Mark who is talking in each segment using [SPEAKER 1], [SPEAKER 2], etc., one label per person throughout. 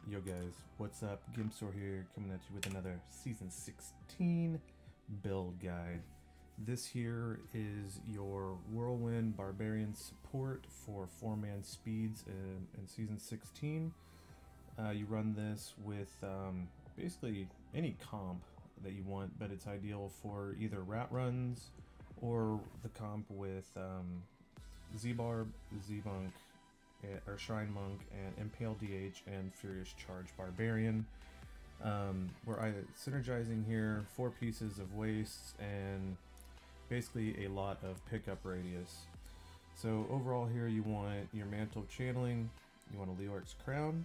[SPEAKER 1] Yo guys, what's up? Gimstore here, coming at you with another Season 16 build guide. This here is your Whirlwind Barbarian support for 4-man speeds in Season 16. You run this with basically any comp that you want, but it's ideal for either rat runs or the comp with Z-Barb, Z-Monk, or Shrine Monk, and Impale DH, and Furious Charge Barbarian. We're synergizing here 4 pieces of wastes and basically a lot of pickup radius. So overall here you want your Mantle Channeling, you want a Leoric's Crown,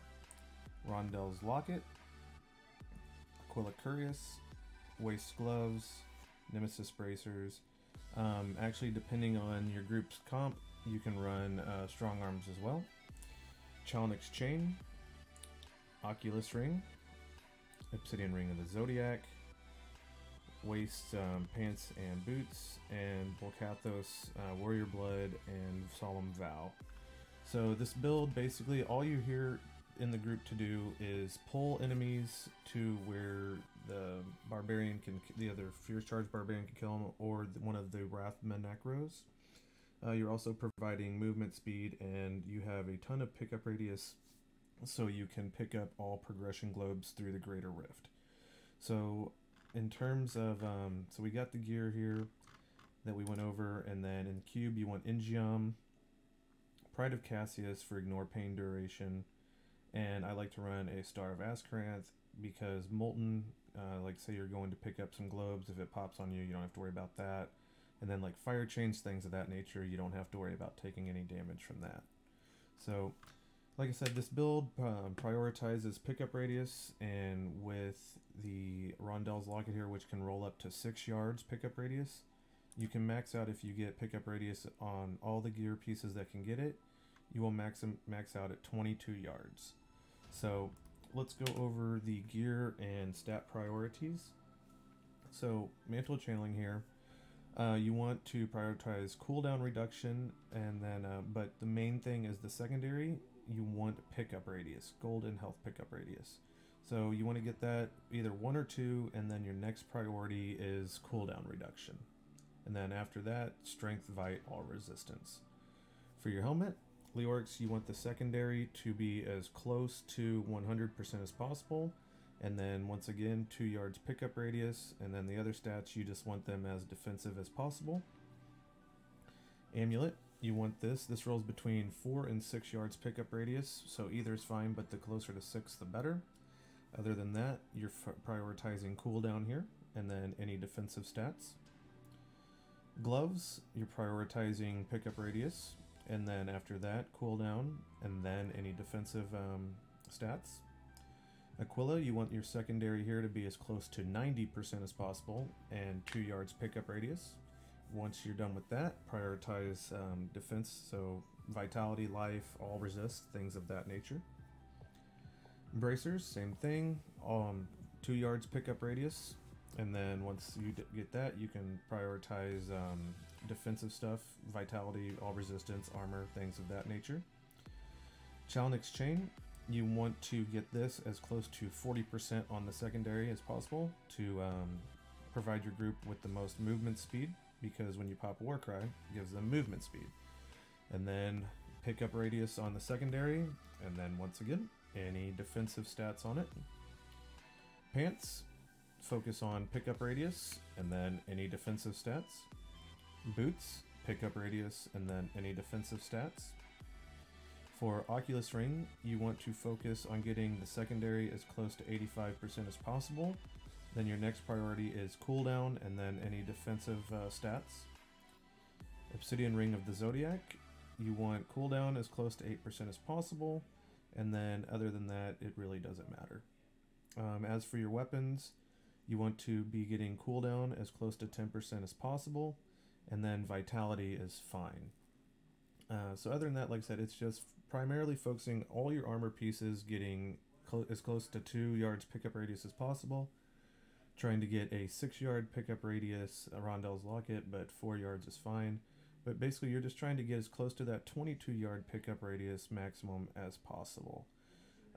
[SPEAKER 1] Rondell's Locket, Aquila Curious, Waste Gloves, Nemesis Bracers. Actually, depending on your group's comp, you can run Strong Arms as well. Chalnix Chain, Oculus Ring, Obsidian Ring of the Zodiac, Waste Pants and Boots, and Volcathos Warrior Blood and Solemn Vow. So this build, basically all you hear in the group to do is pull enemies to where the Barbarian can, the other Fierce Charge Barbarian can kill them, or one of the Wrath Menacros. You're also providing movement speed, and you have a ton of pickup radius, so you can pick up all progression globes through the Greater Rift. So in terms of, so we got the gear here that we went over, and then in cube you want Ingium, Pride of Cassius for ignore pain duration, and I like to run a Star of Azkaranth because Molten, like say you're going to pick up some globes, if it pops on you, you don't have to worry about that. And then like fire chains, things of that nature, you don't have to worry about taking any damage from that. So like I said, this build prioritizes pickup radius, and with the Rondell's Locket here, which can roll up to 6 yards pickup radius, you can max out if you get pickup radius on all the gear pieces that can get it. You will max out at 22 yards. So let's go over the gear and stat priorities. So Mantle Channeling here. You want to prioritize cooldown reduction, and then but the main thing is the secondary. You want pickup radius, gold and health pickup radius. So you want to get that either 1 or 2, and then your next priority is cooldown reduction. And then after that, strength, vite, all resistance. For your helmet, Leorix, you want the secondary to be as close to 100% as possible. And then once again, 2 yards pickup radius, and then the other stats, you just want them as defensive as possible. Amulet, you want this rolls between 4 and 6 yards pickup radius, so either is fine, but the closer to 6 the better. Other than that, you're prioritizing cooldown here, and then any defensive stats. Gloves, you're prioritizing pickup radius, and then after that, cooldown, and then any defensive stats. Aquila, you want your secondary here to be as close to 90% as possible, and 2 yards pickup radius. Once you're done with that, prioritize defense, so vitality, life, all resist, things of that nature. Bracers, same thing, 2 yards pickup radius, and then once you get that, you can prioritize defensive stuff, vitality, all resistance, armor, things of that nature. Chalnix Chain, you want to get this as close to 40% on the secondary as possible to provide your group with the most movement speed, because when you pop Warcry, it gives them movement speed. And then pickup radius on the secondary, and then once again, any defensive stats on it. Pants, focus on pickup radius, and then any defensive stats. Boots, pickup radius, and then any defensive stats. For Oculus Ring, you want to focus on getting the secondary as close to 85% as possible. Then your next priority is cooldown, and then any defensive stats. Obsidian Ring of the Zodiac, you want cooldown as close to 8% as possible, and then other than that, it really doesn't matter. As for your weapons, you want to be getting cooldown as close to 10% as possible, and then vitality is fine. So other than that, like I said, it's just primarily focusing all your armor pieces getting as close to 2 yards pickup radius as possible, trying to get a 6 yard pickup radius, a Rondell's Locket, but 4 yards is fine. But basically you're just trying to get as close to that 22 yard pickup radius maximum as possible.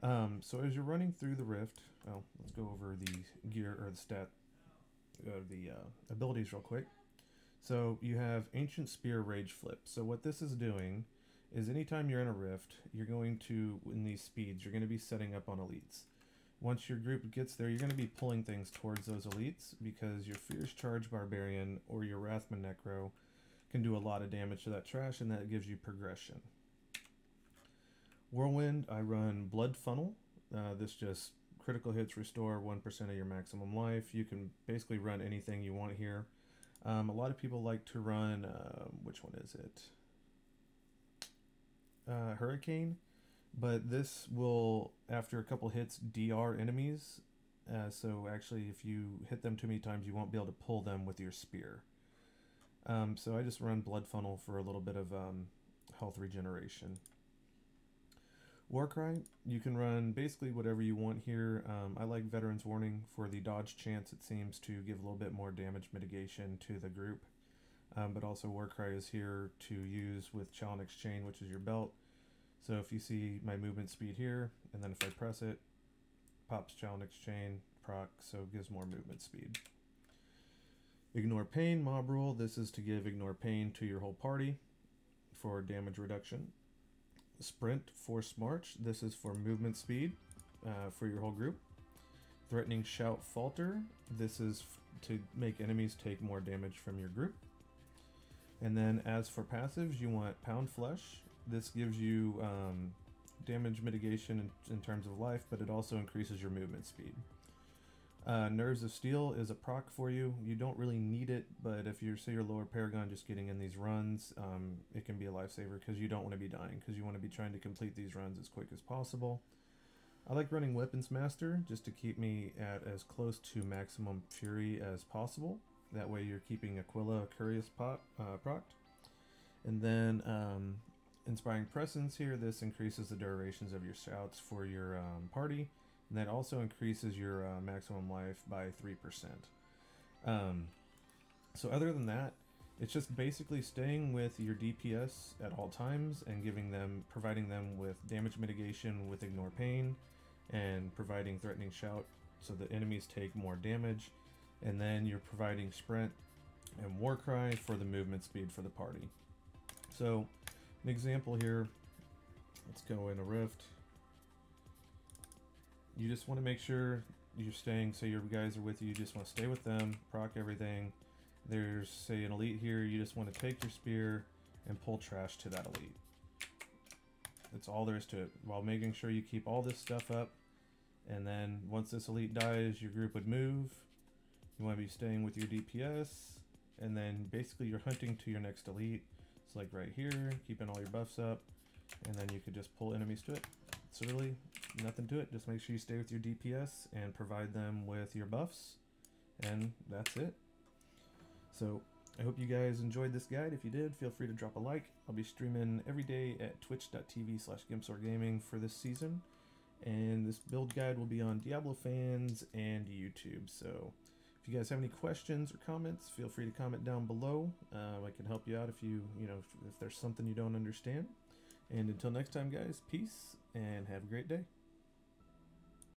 [SPEAKER 1] So as you're running through the rift, oh, let's go over the gear or the stat, the abilities real quick. So you have Ancient Spear Rage Flip. So what this is doing is anytime you're in a rift, you're going to, in these speeds, you're going to be setting up on elites. Once your group gets there, you're going to be pulling things towards those elites because your Fierce Charge Barbarian or your Wrathman Necro can do a lot of damage to that trash, and that gives you progression. Whirlwind, I run Blood Funnel. This just critical hits restore 1% of your maximum life. You can basically run anything you want here. A lot of people like to run, which one is it? Hurricane, but this will, after a couple hits, DR enemies. So actually, if you hit them too many times, you won't be able to pull them with your spear. So I just run Blood Funnel for a little bit of health regeneration. Warcry, you can run basically whatever you want here. I like Veteran's Warning for the dodge chance. It seems to give a little bit more damage mitigation to the group. But also Warcry is here to use with Challenix Chain, which is your belt. So if you see my movement speed here, and then if I press it, pops Challenix Chain, proc, so it gives more movement speed. Ignore Pain, Mob Rule. This is to give Ignore Pain to your whole party for damage reduction. Sprint, Force March. This is for movement speed for your whole group. Threatening Shout, Falter. This is to make enemies take more damage from your group. And then as for passives, you want Pound Flesh. This gives you damage mitigation in terms of life, but it also increases your movement speed. Nerves of Steel is a proc for you. You don't really need it, but if you're, say, your lower Paragon just getting in these runs, it can be a lifesaver because you don't want to be dying, because you want to be trying to complete these runs as quick as possible. I like running Weapons Master just to keep me at as close to maximum fury as possible. That way you're keeping Aquila Curious procced. And then Inspiring Presence here, this increases the durations of your shouts for your party. And that also increases your maximum life by 3%. So other than that, it's just basically staying with your DPS at all times and providing them with damage mitigation with Ignore Pain and providing Threatening Shout so the enemies take more damage. And then you're providing Sprint and Warcry for the movement speed for the party. So an example here, let's go in a rift. You just want to make sure you're staying, say your guys are with you, you just want to stay with them, proc everything. There's, say, an elite here, you just want to take your spear and pull trash to that elite. That's all there is to it, while making sure you keep all this stuff up. And then once this elite dies, your group would move. You want to be staying with your DPS, and then basically you're hunting to your next elite. It's like right here, keeping all your buffs up, and then you could just pull enemies to it. So really, nothing to it. Just make sure you stay with your DPS and provide them with your buffs, and that's it. So I hope you guys enjoyed this guide. If you did, feel free to drop a like. I'll be streaming every day at twitch.tv/GimpSwordGaming for this season, and this build guide will be on Diablo Fans and YouTube. So if you guys have any questions or comments, feel free to comment down below. I can help you out if if there's something you don't understand. And until next time, guys, peace and have a great day.